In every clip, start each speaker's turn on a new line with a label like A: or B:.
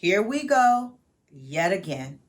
A: Here we go, yet again.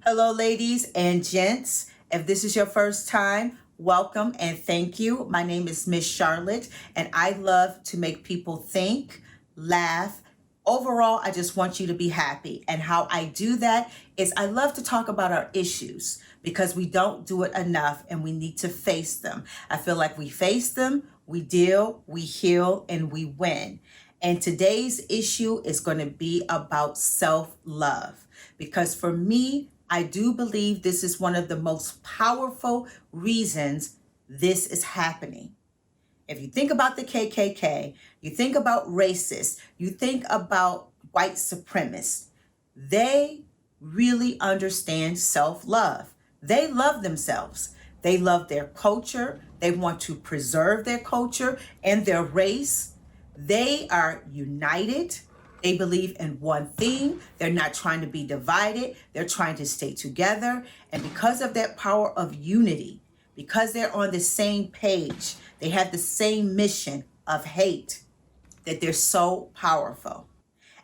A: Hello, ladies and gents. If this is your first time, welcome and thank you. My name is Miss Charlotte, and I love to make people think, laugh. Overall, I just want you to be happy. And how I do that is I love to talk about our issues because we don't do it enough and we need to face them. I feel like we face them, we deal, we heal, and we win. And today's issue is going to be about self-love because for me, I do believe this is one of the most powerful reasons this is happening. If you think about the KKK, you think about racists, you think about white supremacists, they really understand self-love. They love themselves. They love their culture. They want to preserve their culture and their race. They are united. They believe in one thing. They're not trying to be divided. They're trying to stay together. And because of that power of unity, because they're on the same page, they have the same mission of hate, that they're so powerful.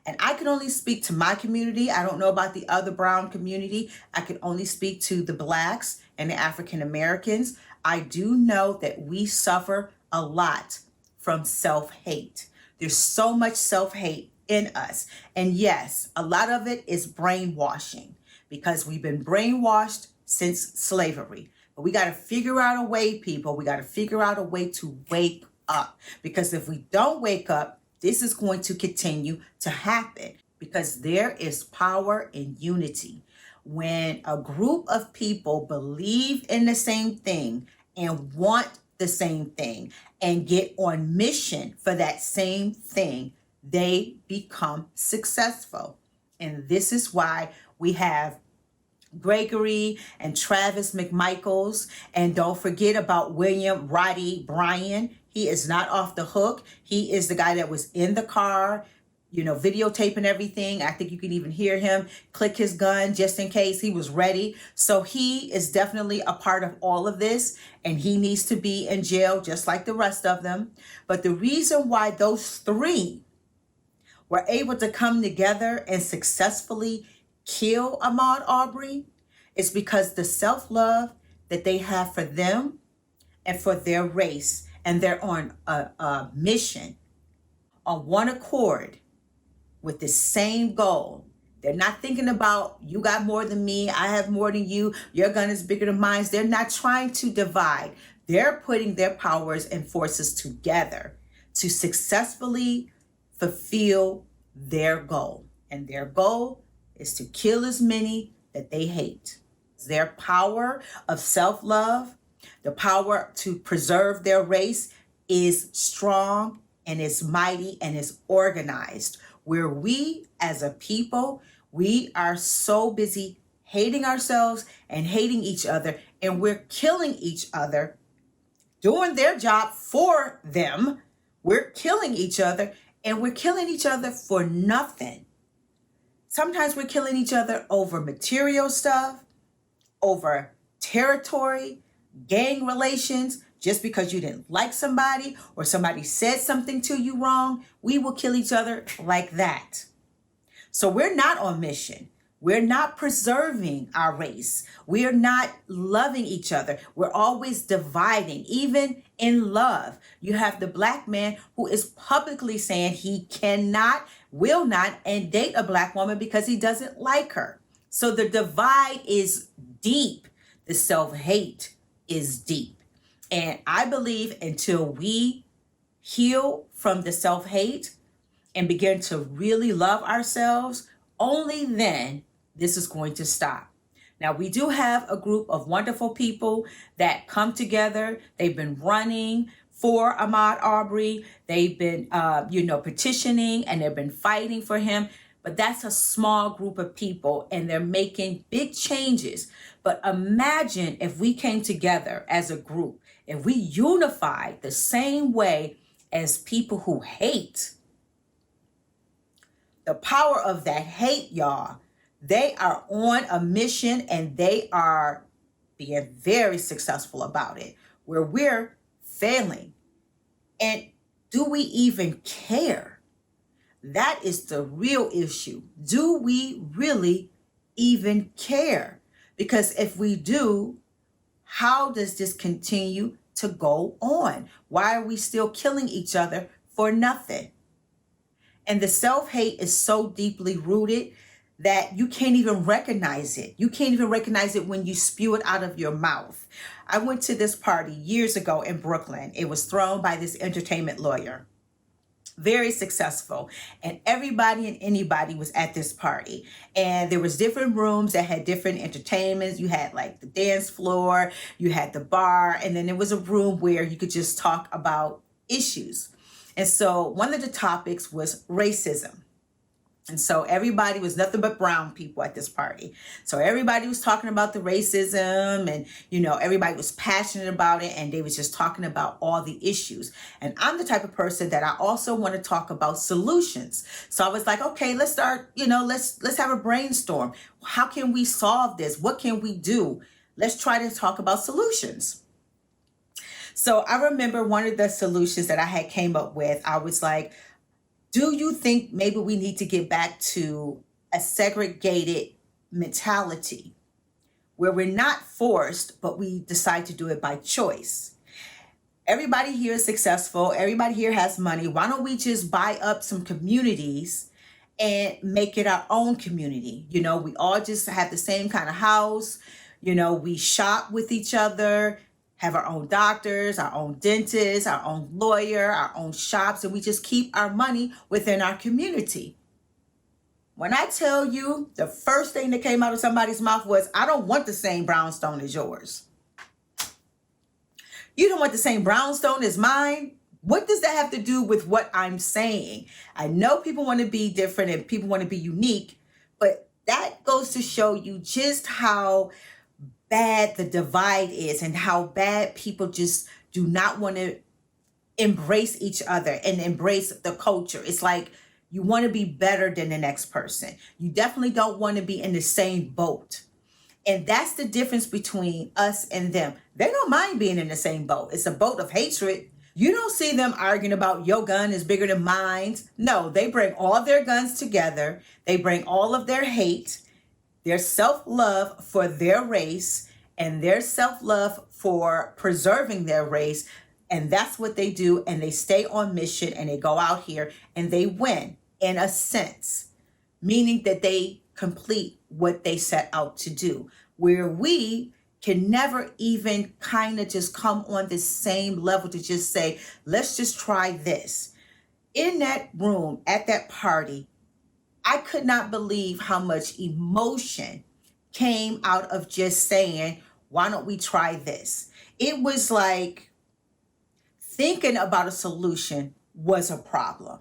A: And I can only speak to my community. I don't know about the other brown community. I can only speak to the Blacks and the African Americans. I do know that we suffer a lot from self-hate. There's so much self-hate in us. And yes, a lot of it is brainwashing because we've been brainwashed since slavery. But we got to figure out a way, people. We got to figure out a way to wake up, because if we don't wake up, this is going to continue to happen because there is power in unity. When a group of people believe in the same thing and want the same thing and get on mission for that same thing, they become successful. And this is why we have Gregory and Travis McMichaels. And don't forget about William Roddy Bryan. He is not off the hook. He is the guy that was in the car, videotaping everything. I think you can even hear him click his gun just in case he was ready. So he is definitely a part of all of this, and he needs to be in jail just like the rest of them. But the reason why those three were able to come together and successfully kill Ahmaud Arbery is because the self-love that they have for them and for their race, and they're on a mission, on one accord, with the same goal. They're not thinking about, you got more than me, I have more than you, your gun is bigger than mine. They're not trying to divide. They're putting their powers and forces together to successfully fulfill their goal. And their goal is to kill as many that they hate. Their power of self-love, the power to preserve their race, is strong and is mighty and is organized. Where we as a people, we are so busy hating ourselves and hating each other, and we're killing each other, doing their job for them. We're killing each other, and we're killing each other for nothing. Sometimes we're killing each other over material stuff, over territory, gang relations. Just because you didn't like somebody or somebody said something to you wrong, we will kill each other like that. So we're not on mission. We're not preserving our race. We are not loving each other. We're always dividing, even in love. You have the Black man who is publicly saying he cannot, will not, and date a Black woman because he doesn't like her. So the divide is deep. The self-hate is deep. And I believe until we heal from the self-hate and begin to really love ourselves, only then this is going to stop. Now, we do have a group of wonderful people that come together. They've been running for Ahmaud Arbery. They've been, petitioning, and they've been fighting for him. But that's a small group of people, and they're making big changes. But imagine if we came together as a group, if we unified the same way as people who hate. The power of that hate, y'all. They are on a mission, and they are being very successful about it, where we're failing. And do we even care? That is the real issue. Do we really even care? Because if we do, how does this continue to go on? Why are we still killing each other for nothing? And the self-hate is so deeply rooted that you can't even recognize it. You can't even recognize it when you spew it out of your mouth. I went to this party years ago in Brooklyn. It was thrown by this entertainment lawyer. Very successful, and everybody and anybody was at this party, and there was different rooms that had different entertainments. You had like the dance floor, you had the bar, and then there was a room where you could just talk about issues. And so one of the topics was racism. And so everybody was nothing but brown people at this party. So everybody was talking about the racism, and, everybody was passionate about it, and they was just talking about all the issues. And I'm the type of person that I also want to talk about solutions. So I was like, okay, let's start, let's have a brainstorm. How can we solve this? What can we do? Let's try to talk about solutions. So I remember one of the solutions that I had came up with, I was like, do you think maybe we need to get back to a segregated mentality where we're not forced, but we decide to do it by choice? Everybody here is successful. Everybody here has money. Why don't we just buy up some communities and make it our own community? We all just have the same kind of house. We shop with each other, have our own doctors, our own dentists, our own lawyer, our own shops, and we just keep our money within our community. When I tell you, the first thing that came out of somebody's mouth was, I don't want the same brownstone as yours. You don't want the same brownstone as mine? What does that have to do with what I'm saying? I know people want to be different and people want to be unique, but that goes to show you just how bad the divide is and how bad people just do not want to embrace each other and embrace the culture. It's like you want to be better than the next person. You definitely don't want to be in the same boat. And that's the difference between us and them. They don't mind being in the same boat. It's a boat of hatred. You don't see them arguing about your gun is bigger than mine. No, they bring all their guns together. They bring all of their hate, their self-love for their race, and their self-love for preserving their race. And that's what they do. And they stay on mission and they go out here and they win in a sense, meaning that they complete what they set out to do, where we can never even kind of just come on the same level to just say, let's just try this. In that room, at that party, I could not believe how much emotion came out of just saying, why don't we try this? It was like thinking about a solution was a problem.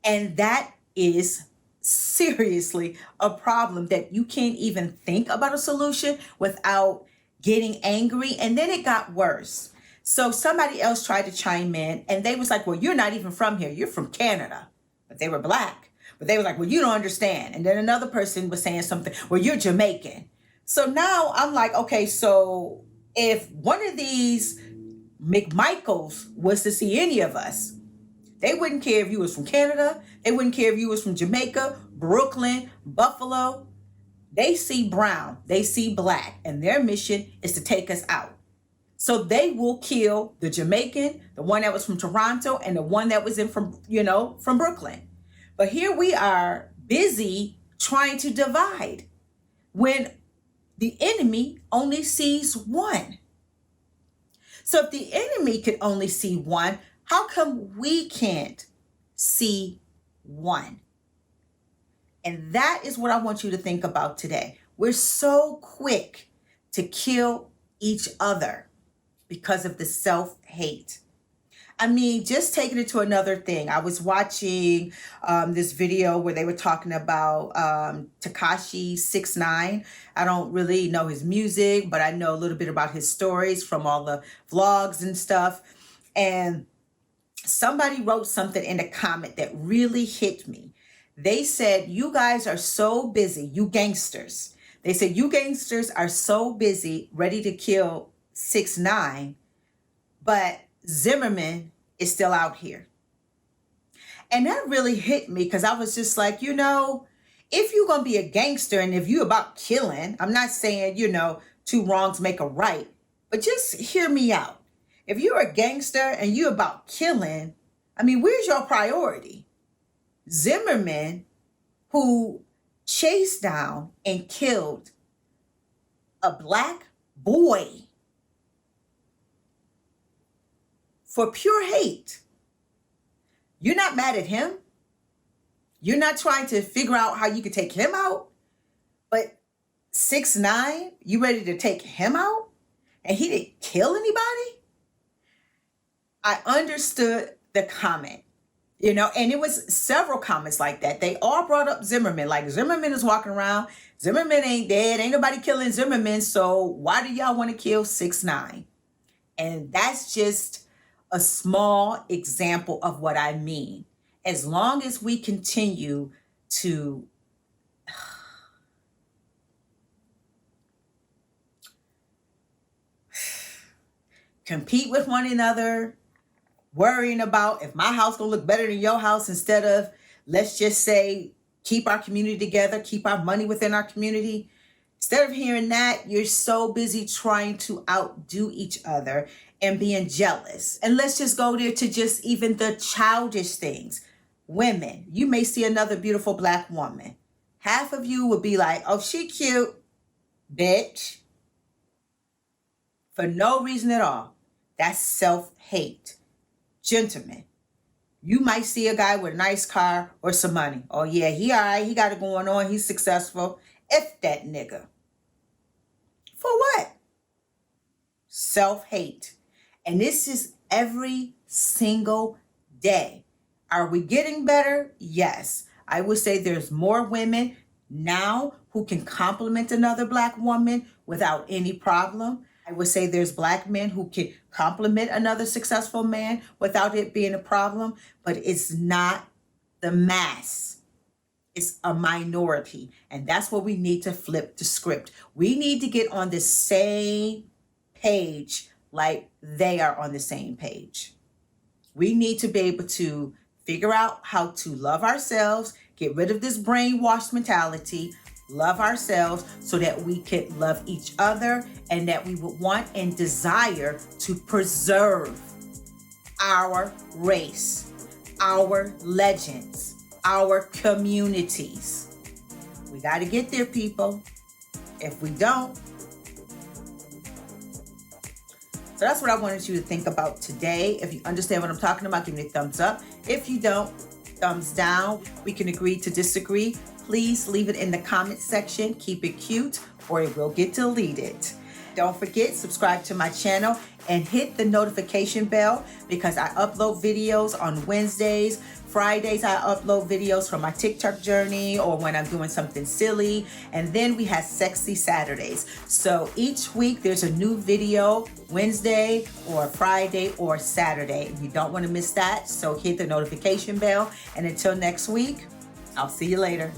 A: And that is seriously a problem, that you can't even think about a solution without getting angry. And then it got worse. So somebody else tried to chime in and they was like, well, you're not even from here. You're from Canada. But they were Black. But they were like, well, you don't understand. And then another person was saying something, well, you're Jamaican. So now I'm like, okay, so if one of these McMichaels was to see any of us, they wouldn't care if you was from Canada. They wouldn't care if you was from Jamaica, Brooklyn, Buffalo. They see brown, they see Black, and their mission is to take us out. So they will kill the Jamaican, the one that was from Toronto, and the one that was from Brooklyn. But here we are busy trying to divide when the enemy only sees one. So if the enemy could only see one, how come we can't see one? And that is what I want you to think about today. We're so quick to kill each other because of the self-hate. I mean, just taking it to another thing. I was watching this video where they were talking about Tekashi 6ix9ine. I don't really know his music, but I know a little bit about his stories from all the vlogs and stuff. And somebody wrote something in a comment that really hit me. They said, you guys are so busy, you gangsters. They said, you gangsters are so busy, ready to kill 6ix9ine, but Zimmerman is still out here. And that really hit me because I was just like, you know, if you're going to be a gangster and if you're about killing, I'm not saying, you know, two wrongs make a right, but just hear me out. If you're a gangster and you're about killing, I mean, where's your priority? Zimmerman, who chased down and killed a black boy for pure hate. You're not mad at him. You're not trying to figure out how you could take him out. But 6'9", you ready to take him out? And he didn't kill anybody? I understood the comment, you know, and it was several comments like that. They all brought up Zimmerman, like Zimmerman is walking around. Zimmerman ain't dead. Ain't nobody killing Zimmerman. So why do y'all want to kill 6'9"? And that's just a small example of what I mean. As long as we continue to compete with one another, worrying about if my house gonna look better than your house, instead of, let's just say, keep our community together, keep our money within our community. Instead of hearing that, you're so busy trying to outdo each other and being jealous. And let's just go there to just even the childish things. Women, you may see another beautiful black woman. Half of you would be like, oh, she cute, bitch. For no reason at all. That's self-hate. Gentlemen, you might see a guy with a nice car or some money. Oh yeah, he all right, he got it going on, he's successful. F that nigga. For what? Self-hate. And this is every single day. Are we getting better? Yes. I would say there's more women now who can compliment another black woman without any problem. I would say there's black men who can compliment another successful man without it being a problem, but it's not the mass. It's a minority. And that's what we need to flip the script. We need to get on the same page like they are on the same page. We need to be able to figure out how to love ourselves, get rid of this brainwashed mentality, love ourselves so that we can love each other and that we would want and desire to preserve our race, our legends, our communities. We got to get there, people. If we don't. So that's what I wanted you to think about today. If you understand what I'm talking about, give me a thumbs up. If you don't, thumbs down. We can agree to disagree. Please leave it in the comment section. Keep it cute or it will get deleted. Don't forget, subscribe to my channel and hit the notification bell because I upload videos on Wednesdays. Fridays, I upload videos from my TikTok journey or when I'm doing something silly. And then we have Sexy Saturdays. So each week there's a new video, Wednesday or Friday or Saturday. You don't want to miss that. So hit the notification bell. And until next week, I'll see you later.